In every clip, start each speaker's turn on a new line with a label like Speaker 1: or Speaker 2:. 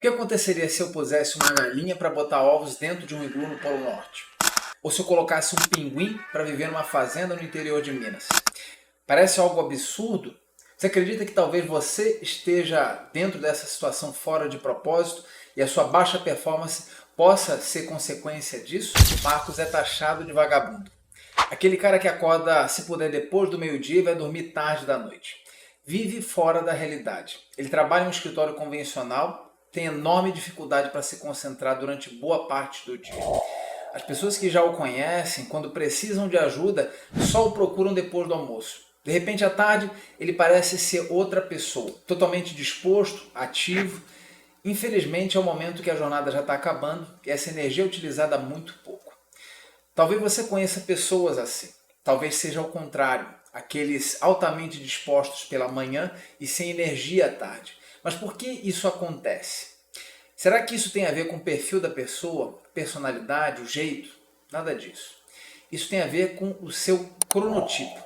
Speaker 1: que aconteceria se eu pusesse uma galinha para botar ovos dentro de um iglu no Polo Norte? Ou se eu colocasse um pinguim para viver numa fazenda no interior de Minas? Parece algo absurdo? Você acredita que talvez você esteja dentro dessa situação fora de propósito e a sua baixa performance possa ser consequência disso? Marcos é taxado de vagabundo. Aquele cara que acorda, se puder, depois do meio-dia e vai dormir tarde da noite. Vive fora da realidade. Ele trabalha em um escritório convencional, tem enorme dificuldade para se concentrar durante boa parte do dia. As pessoas que já o conhecem, quando precisam de ajuda, só o procuram depois do almoço. De repente, à tarde, ele parece ser outra pessoa, totalmente disposto, ativo. Infelizmente, é o momento que a jornada já está acabando e essa energia é utilizada muito pouco. Talvez você conheça pessoas assim. Talvez seja o contrário, aqueles altamente dispostos pela manhã e sem energia à tarde. Mas por que isso acontece? Será que isso tem a ver com o perfil da pessoa, personalidade, o jeito? Nada disso. Isso tem a ver com o seu cronotipo.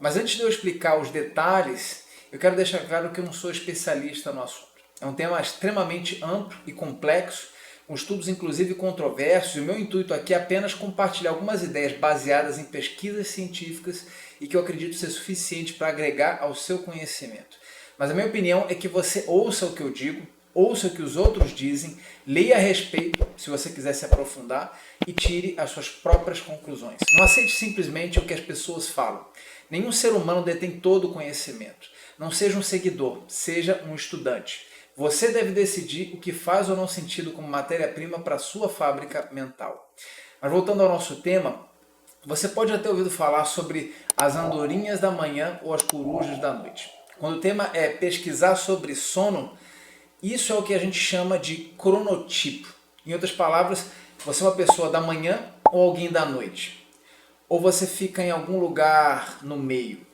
Speaker 1: Mas antes de eu explicar os detalhes, eu quero deixar claro que eu não sou especialista no assunto. É um tema extremamente amplo e complexo, com estudos inclusive controversos, e o meu intuito aqui é apenas compartilhar algumas ideias baseadas em pesquisas científicas e que eu acredito ser suficiente para agregar ao seu conhecimento. Mas a minha opinião é que você ouça o que eu digo, ouça o que os outros dizem, leia a respeito, se você quiser se aprofundar, e tire as suas próprias conclusões. Não aceite simplesmente o que as pessoas falam. Nenhum ser humano detém todo o conhecimento. Não seja um seguidor, seja um estudante. Você deve decidir o que faz ou não sentido como matéria-prima para a sua fábrica mental. Mas voltando ao nosso tema, você pode já ter ouvido falar sobre as andorinhas da manhã ou as corujas da noite. Quando o tema é pesquisar sobre sono, isso é o que a gente chama de cronotipo. Em outras palavras, você é uma pessoa da manhã ou alguém da noite? Ou você fica em algum lugar no meio?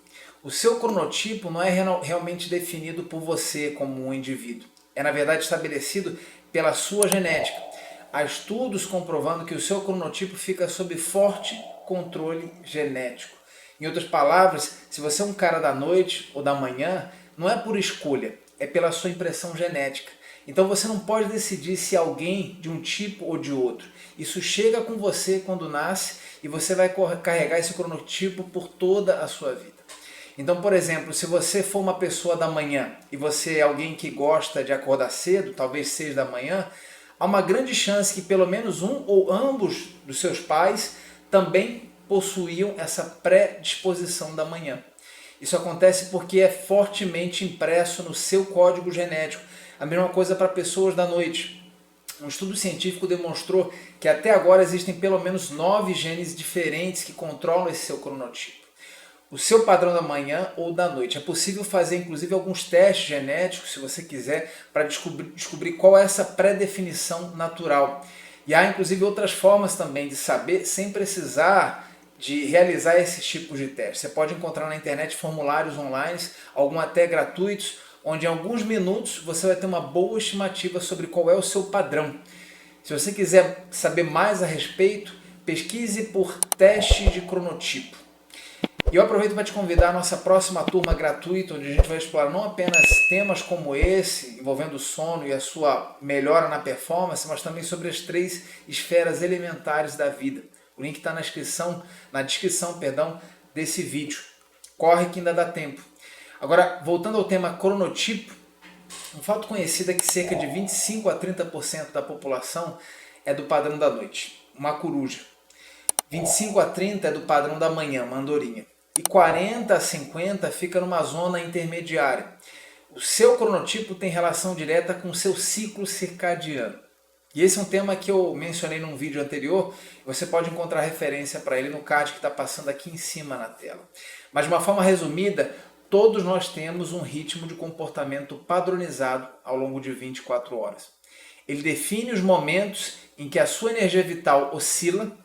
Speaker 1: O seu cronotipo não é realmente definido por você como um indivíduo. É, na verdade, estabelecido pela sua genética. Há estudos comprovando que o seu cronotipo fica sob forte controle genético. Em outras palavras, se você é um cara da noite ou da manhã, não é por escolha, é pela sua impressão genética. Então você não pode decidir se é alguém de um tipo ou de outro. Isso chega com você quando nasce e você vai carregar esse cronotipo por toda a sua vida. Então, por exemplo, se você for uma pessoa da manhã e você é alguém que gosta de acordar cedo, talvez 6 da manhã, há uma grande chance que pelo menos um ou ambos dos seus pais também possuíam essa predisposição da manhã. Isso acontece porque é fortemente impresso no seu código genético. A mesma coisa para pessoas da noite. Um estudo científico demonstrou que até agora existem pelo menos 9 genes diferentes que controlam esse seu cronotipo. O seu padrão da manhã ou da noite. É possível fazer inclusive alguns testes genéticos, se você quiser, para descobrir qual é essa pré-definição natural. E há inclusive outras formas também de saber sem precisar de realizar esses tipos de testes. Você pode encontrar na internet formulários online, alguns até gratuitos, onde em alguns minutos você vai ter uma boa estimativa sobre qual é o seu padrão. Se você quiser saber mais a respeito, pesquise por teste de cronotipo. E eu aproveito para te convidar à nossa próxima turma gratuita, onde a gente vai explorar não apenas temas como esse, envolvendo o sono e a sua melhora na performance, mas também sobre as 3 esferas elementares da vida. O link está na descrição desse vídeo. Corre que ainda dá tempo. Agora, voltando ao tema cronotipo, um fato conhecido é que cerca de 25 a 30% da população é do padrão da noite, uma coruja. 25 a 30% é do padrão da manhã, uma andorinha. E 40 a 50 fica numa zona intermediária. O seu cronotipo tem relação direta com o seu ciclo circadiano. E esse é um tema que eu mencionei num vídeo anterior, você pode encontrar referência para ele no card que está passando aqui em cima na tela. Mas de uma forma resumida, todos nós temos um ritmo de comportamento padronizado ao longo de 24 horas. Ele define os momentos em que a sua energia vital oscila,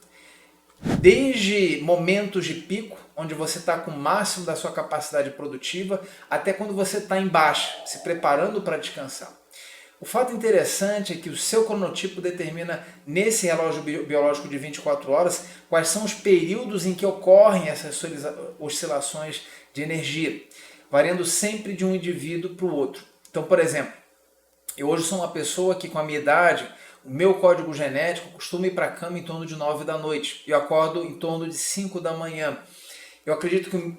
Speaker 1: desde momentos de pico, onde você está com o máximo da sua capacidade produtiva, até quando você está em baixa, se preparando para descansar. O fato interessante é que o seu cronotipo determina, nesse relógio biológico de 24 horas, quais são os períodos em que ocorrem essas oscilações de energia, variando sempre de um indivíduo para o outro. Então, por exemplo, Eu hoje sou uma pessoa que, com a minha idade, o meu código genético costuma ir para a cama em torno de 9 da noite. Eu acordo em torno de 5 da manhã. Eu acredito que o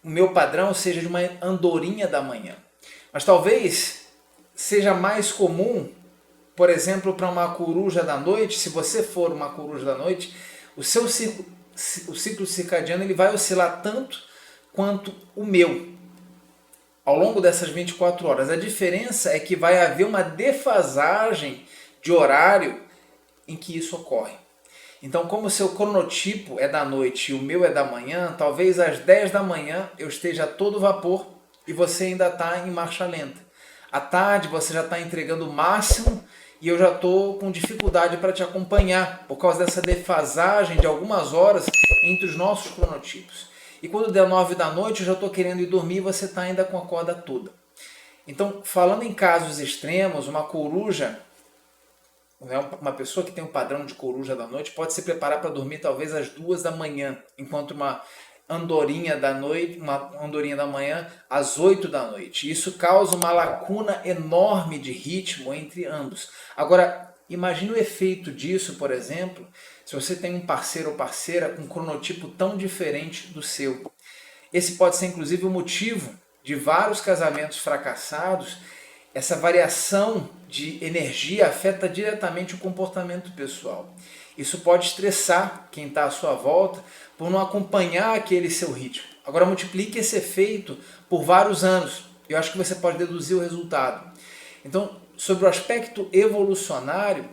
Speaker 1: meu padrão seja de uma andorinha da manhã. Mas talvez seja mais comum, por exemplo, para uma coruja da noite, se você for uma coruja da noite, o ciclo circadiano ele vai oscilar tanto quanto o meu ao longo dessas 24 horas. A diferença é que vai haver uma defasagem de horário em que isso ocorre. Então, como o seu cronotipo é da noite e o meu é da manhã, talvez às 10 da manhã eu esteja a todo vapor e você ainda está em marcha lenta. À tarde você já está entregando o máximo e eu já estou com dificuldade para te acompanhar por causa dessa defasagem de algumas horas entre os nossos cronotipos. E quando der 9 da noite eu já estou querendo ir dormir e você está ainda com a corda toda. Então, falando em casos extremos, uma coruja, uma pessoa que tem um padrão de coruja da noite pode se preparar para dormir talvez às 2 da manhã, enquanto uma andorinha da manhã às 8 da noite. Isso causa uma lacuna enorme de ritmo entre ambos. Agora, imagine o efeito disso, por exemplo, se você tem um parceiro ou parceira com um cronotipo tão diferente do seu. Esse pode ser inclusive o motivo de vários casamentos fracassados. Essa variação de energia afeta diretamente o comportamento pessoal. Isso pode estressar quem está à sua volta por não acompanhar aquele seu ritmo. Agora multiplique esse efeito por vários anos. Eu acho que você pode deduzir o resultado. Então, sobre o aspecto evolucionário,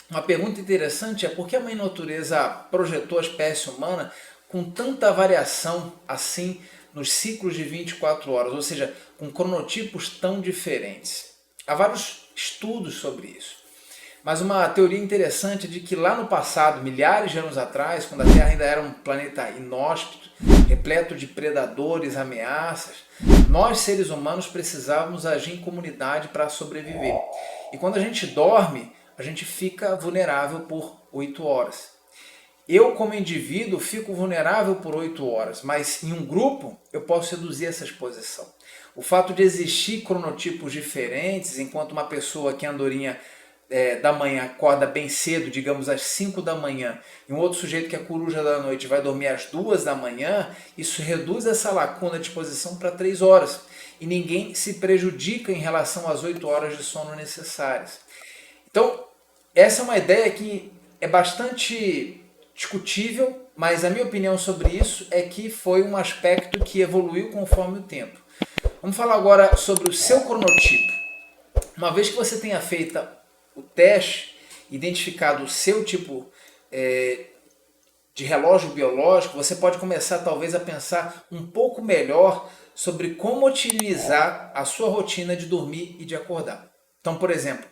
Speaker 1: uma pergunta interessante é por que a mãe natureza projetou a espécie humana com tanta variação assim nos ciclos de 24 horas, ou seja, com cronotipos tão diferentes. Há vários estudos sobre isso. Mas uma teoria interessante é de que lá no passado, milhares de anos atrás, quando a Terra ainda era um planeta inóspito, repleto de predadores, ameaças, nós seres humanos precisávamos agir em comunidade para sobreviver. E quando a gente dorme, a gente fica vulnerável por 8 horas. Eu, como indivíduo, fico vulnerável por 8 horas, mas em um grupo eu posso reduzir essa exposição. O fato de existir cronotipos diferentes, enquanto uma pessoa que é andorinha da manhã acorda bem cedo, digamos às 5 da manhã, e um outro sujeito que é coruja da noite vai dormir às 2 da manhã, isso reduz essa lacuna de exposição para 3 horas. E ninguém se prejudica em relação às 8 horas de sono necessárias. Então, essa é uma ideia que é bastante discutível, mas a minha opinião sobre isso é que foi um aspecto que evoluiu conforme o tempo. Vamos falar agora sobre o seu cronotipo. Uma vez que você tenha feito o teste, identificado o seu tipo de relógio biológico, você pode começar talvez a pensar um pouco melhor sobre como otimizar a sua rotina de dormir e de acordar. Então, por exemplo,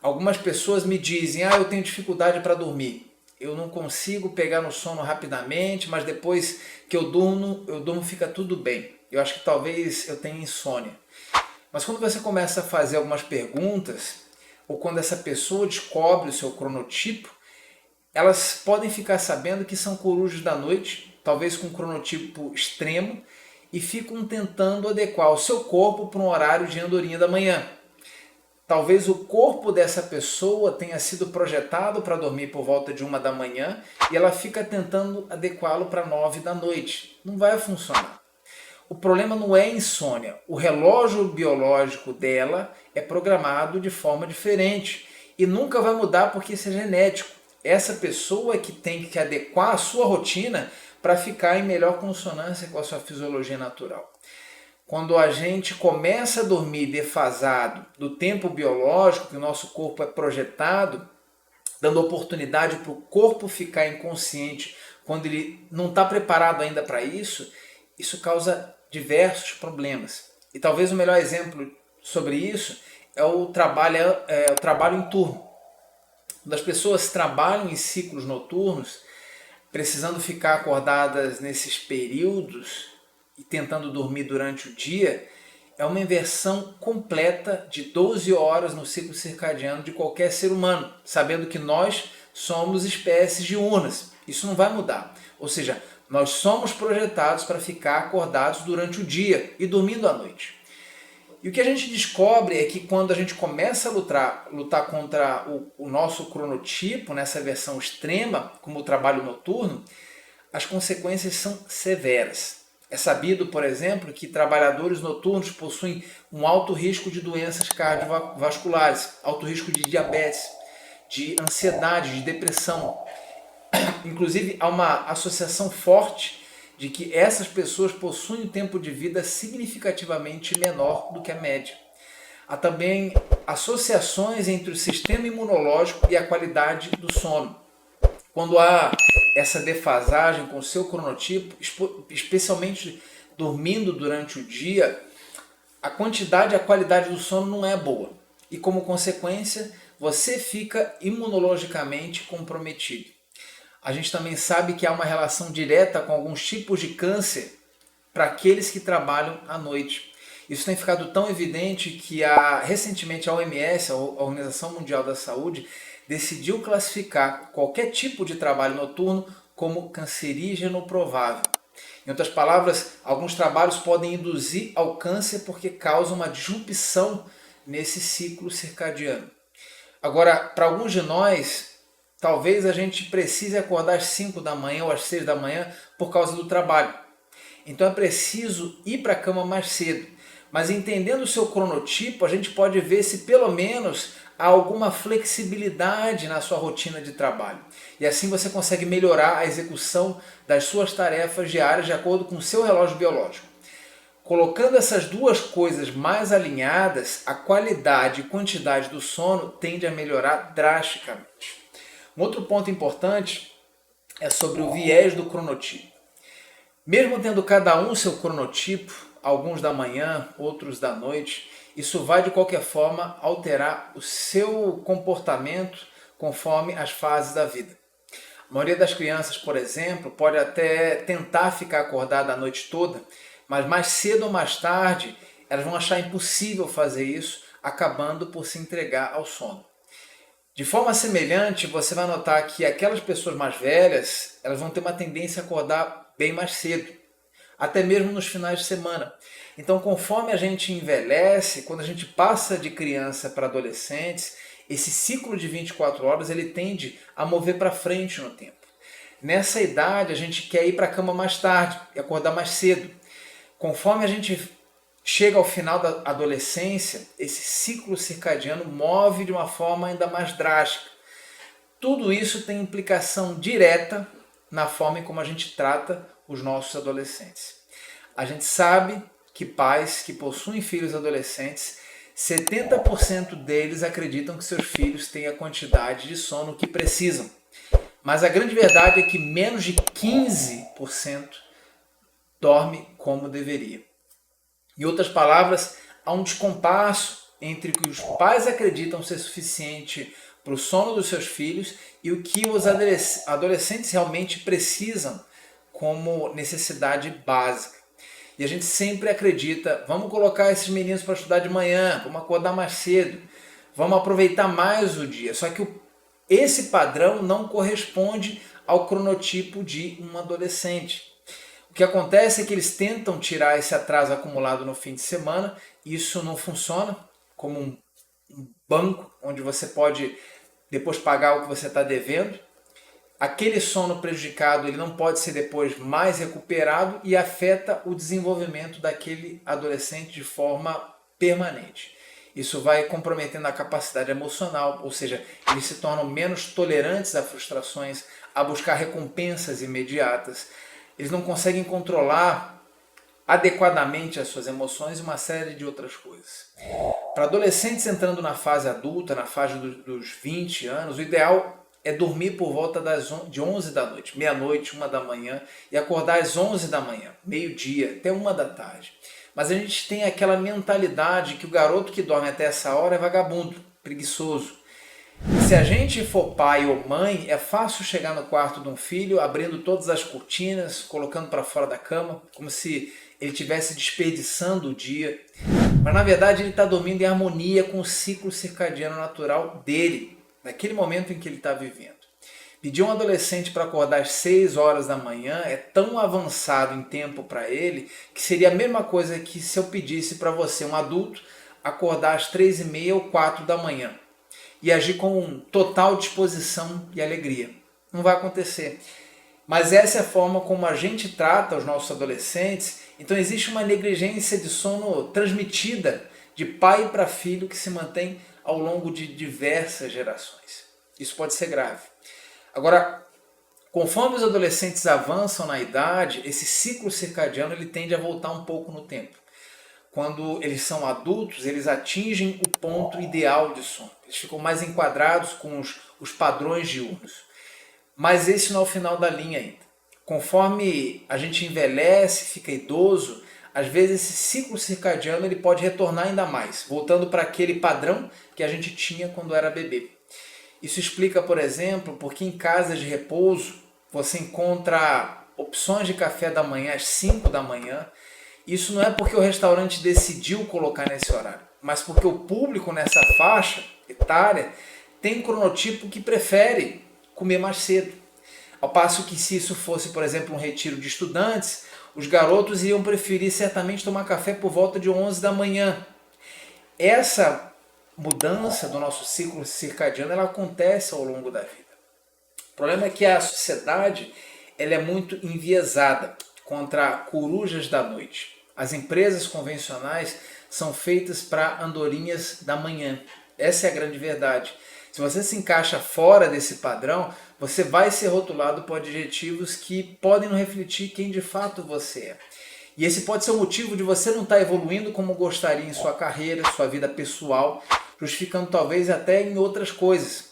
Speaker 1: algumas pessoas me dizem, eu tenho dificuldade para dormir. Eu não consigo pegar no sono rapidamente, mas depois que eu durmo fica tudo bem. Eu acho que talvez eu tenha insônia. Mas quando você começa a fazer algumas perguntas, ou quando essa pessoa descobre o seu cronotipo, elas podem ficar sabendo que são corujas da noite, talvez com um cronotipo extremo, e ficam tentando adequar o seu corpo para um horário de andorinha da manhã. Talvez o corpo dessa pessoa tenha sido projetado para dormir por volta de 1 da manhã e ela fica tentando adequá-lo para 9 da noite. Não vai funcionar. O problema não é insônia. O relógio biológico dela é programado de forma diferente e nunca vai mudar porque isso é genético. Essa pessoa é que tem que adequar a sua rotina para ficar em melhor consonância com a sua fisiologia natural. Quando a gente começa a dormir defasado do tempo biológico que o nosso corpo é projetado, dando oportunidade para o corpo ficar inconsciente quando ele não está preparado ainda para isso, isso causa diversos problemas. E talvez o melhor exemplo sobre isso é o trabalho em turno. Quando as pessoas trabalham em ciclos noturnos, precisando ficar acordadas nesses períodos e tentando dormir durante o dia, é uma inversão completa de 12 horas no ciclo circadiano de qualquer ser humano, sabendo que nós somos espécies diurnas. Isso não vai mudar. Ou seja, nós somos projetados para ficar acordados durante o dia e dormindo à noite. E o que a gente descobre é que quando a gente começa a lutar contra o nosso cronotipo, nessa versão extrema, como o trabalho noturno, as consequências são severas. É sabido, por exemplo, que trabalhadores noturnos possuem um alto risco de doenças cardiovasculares, alto risco de diabetes, de ansiedade, de depressão. Inclusive, há uma associação forte de que essas pessoas possuem um tempo de vida significativamente menor do que a média. Há também associações entre o sistema imunológico e a qualidade do sono. Quando há essa defasagem com o seu cronotipo, especialmente dormindo durante o dia, a quantidade e a qualidade do sono não é boa. E como consequência, você fica imunologicamente comprometido. A gente também sabe que há uma relação direta com alguns tipos de câncer para aqueles que trabalham à noite. Isso tem ficado tão evidente que recentemente a OMS, a Organização Mundial da Saúde, decidiu classificar qualquer tipo de trabalho noturno como cancerígeno provável. Em outras palavras, alguns trabalhos podem induzir ao câncer porque causam uma disrupção nesse ciclo circadiano. Agora, para alguns de nós, talvez a gente precise acordar às 5 da manhã ou às 6 da manhã por causa do trabalho. Então é preciso ir para a cama mais cedo. Mas entendendo o seu cronotipo, a gente pode ver se pelo menos há alguma flexibilidade na sua rotina de trabalho. E assim você consegue melhorar a execução das suas tarefas diárias de acordo com o seu relógio biológico. Colocando essas duas coisas mais alinhadas, a qualidade e quantidade do sono tende a melhorar drasticamente. Um outro ponto importante é sobre o viés do cronotipo. Mesmo tendo cada um seu cronotipo, alguns da manhã, outros da noite, isso vai de qualquer forma alterar o seu comportamento conforme as fases da vida. A maioria das crianças, por exemplo, pode até tentar ficar acordada a noite toda, mas mais cedo ou mais tarde elas vão achar impossível fazer isso, acabando por se entregar ao sono. De forma semelhante, você vai notar que aquelas pessoas mais velhas, elas vão ter uma tendência a acordar bem mais cedo, até mesmo nos finais de semana. Então, conforme a gente envelhece, quando a gente passa de criança para adolescentes, esse ciclo de 24 horas ele tende a mover para frente no tempo. Nessa idade, a gente quer ir para a cama mais tarde e acordar mais cedo. Conforme a gente chega ao final da adolescência, esse ciclo circadiano move de uma forma ainda mais drástica. Tudo isso tem implicação direta na forma como a gente trata os nossos adolescentes. A gente sabe que pais que possuem filhos adolescentes, 70% deles acreditam que seus filhos têm a quantidade de sono que precisam. Mas a grande verdade é que menos de 15% dorme como deveria. Em outras palavras, há um descompasso entre o que os pais acreditam ser suficiente para o sono dos seus filhos e o que os adolescentes realmente precisam como necessidade básica. E a gente sempre acredita, vamos colocar esses meninos para estudar de manhã, vamos acordar mais cedo, vamos aproveitar mais o dia. Só que esse padrão não corresponde ao cronotipo de um adolescente. O que acontece é que eles tentam tirar esse atraso acumulado no fim de semana, e isso não funciona como um banco onde você pode depois pagar o que você está devendo. Aquele sono prejudicado ele não pode ser depois mais recuperado e afeta o desenvolvimento daquele adolescente de forma permanente. Isso vai comprometendo a capacidade emocional, ou seja, eles se tornam menos tolerantes a frustrações, a buscar recompensas imediatas. Eles não conseguem controlar adequadamente as suas emoções e uma série de outras coisas. Para adolescentes entrando na fase adulta, na fase dos 20 anos, o ideal é dormir por volta de 11 da noite, meia-noite, 1 da manhã, e acordar às 11 da manhã, meio-dia, até 1 da tarde. Mas a gente tem aquela mentalidade que o garoto que dorme até essa hora é vagabundo, preguiçoso. Se a gente for pai ou mãe, é fácil chegar no quarto de um filho, abrindo todas as cortinas, colocando para fora da cama, como se ele estivesse desperdiçando o dia. Mas na verdade ele está dormindo em harmonia com o ciclo circadiano natural dele, naquele momento em que ele está vivendo. Pedir um adolescente para acordar às 6 horas da manhã é tão avançado em tempo para ele que seria a mesma coisa que se eu pedisse para você, um adulto, acordar às 3h30 ou 4 da manhã e agir com total disposição e alegria. Não vai acontecer. Mas essa é a forma como a gente trata os nossos adolescentes. Então existe uma negligência de sono transmitida de pai para filho que se mantém ao longo de diversas gerações. Isso pode ser grave. Agora, conforme os adolescentes avançam na idade, esse ciclo circadiano ele tende a voltar um pouco no tempo. Quando eles são adultos, eles atingem o ponto ideal de sono. Eles ficam mais enquadrados com os padrões diurnos. Mas esse não é o final da linha ainda. Conforme a gente envelhece, fica idoso, às vezes esse ciclo circadiano ele pode retornar ainda mais, voltando para aquele padrão que a gente tinha quando era bebê. Isso explica, por exemplo, porque em casas de repouso você encontra opções de café da manhã às 5 da manhã. Isso não é porque o restaurante decidiu colocar nesse horário, mas porque o público nessa faixa etária tem um cronotipo que prefere comer mais cedo. Ao passo que se isso fosse, por exemplo, um retiro de estudantes, os garotos iriam preferir certamente tomar café por volta de 11 da manhã. Essa mudança do nosso ciclo circadiano ela acontece ao longo da vida. O problema é que a sociedade ela é muito enviesada contra corujas da noite. As empresas convencionais são feitas para andorinhas da manhã. Essa é a grande verdade. Se você se encaixa fora desse padrão, você vai ser rotulado por adjetivos que podem não refletir quem de fato você é. E esse pode ser o motivo de você não estar evoluindo como gostaria em sua carreira, sua vida pessoal, justificando talvez até em outras coisas.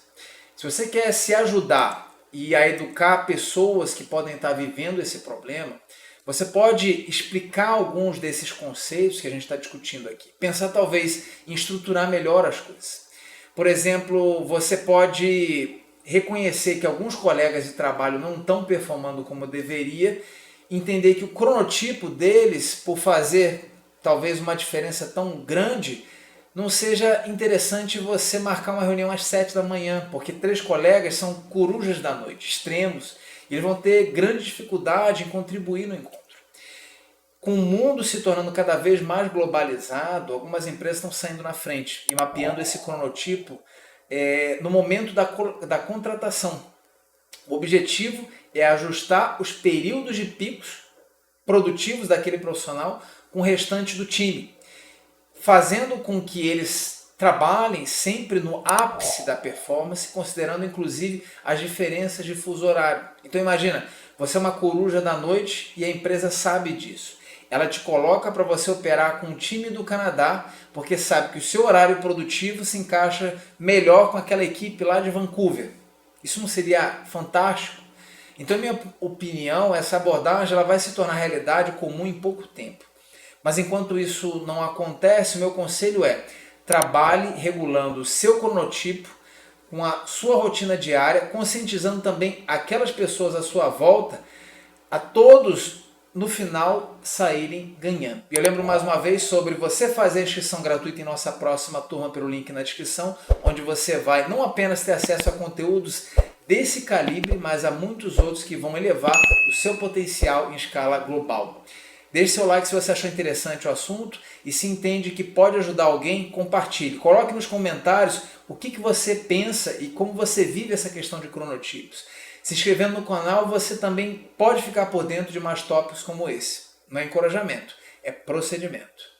Speaker 1: Se você quer se ajudar e a educar pessoas que podem estar vivendo esse problema, você pode explicar alguns desses conceitos que a gente está discutindo aqui. Pensar talvez em estruturar melhor as coisas. Por exemplo, você pode reconhecer que alguns colegas de trabalho não estão performando como deveria, entender que o cronotipo deles, por fazer talvez uma diferença tão grande, não seja interessante você marcar uma reunião às 7 da manhã, porque 3 colegas são corujas da noite, extremos, e eles vão ter grande dificuldade em contribuir no encontro. Com o mundo se tornando cada vez mais globalizado, algumas empresas estão saindo na frente e mapeando esse cronotipo no momento da contratação. O objetivo é ajustar os períodos de picos produtivos daquele profissional com o restante do time, fazendo com que eles trabalhem sempre no ápice da performance, considerando inclusive as diferenças de fuso horário. Então imagina, você é uma coruja da noite e a empresa sabe disso. Ela te coloca para você operar com um time do Canadá, porque sabe que o seu horário produtivo se encaixa melhor com aquela equipe lá de Vancouver. Isso não seria fantástico? Então, minha opinião, essa abordagem ela vai se tornar realidade comum em pouco tempo. Mas enquanto isso não acontece, o meu conselho é trabalhe regulando o seu cronotipo com a sua rotina diária, conscientizando também aquelas pessoas à sua volta, a todos no final saírem ganhando. E eu lembro mais uma vez sobre você fazer a inscrição gratuita em nossa próxima turma pelo link na descrição, onde você vai não apenas ter acesso a conteúdos desse calibre, mas a muitos outros que vão elevar o seu potencial em escala global. Deixe seu like se você achou interessante o assunto e se entende que pode ajudar alguém, compartilhe. Coloque nos comentários o que você pensa e como você vive essa questão de cronotipos. Se inscrevendo no canal, você também pode ficar por dentro de mais tópicos como esse. Não é encorajamento, é procedimento.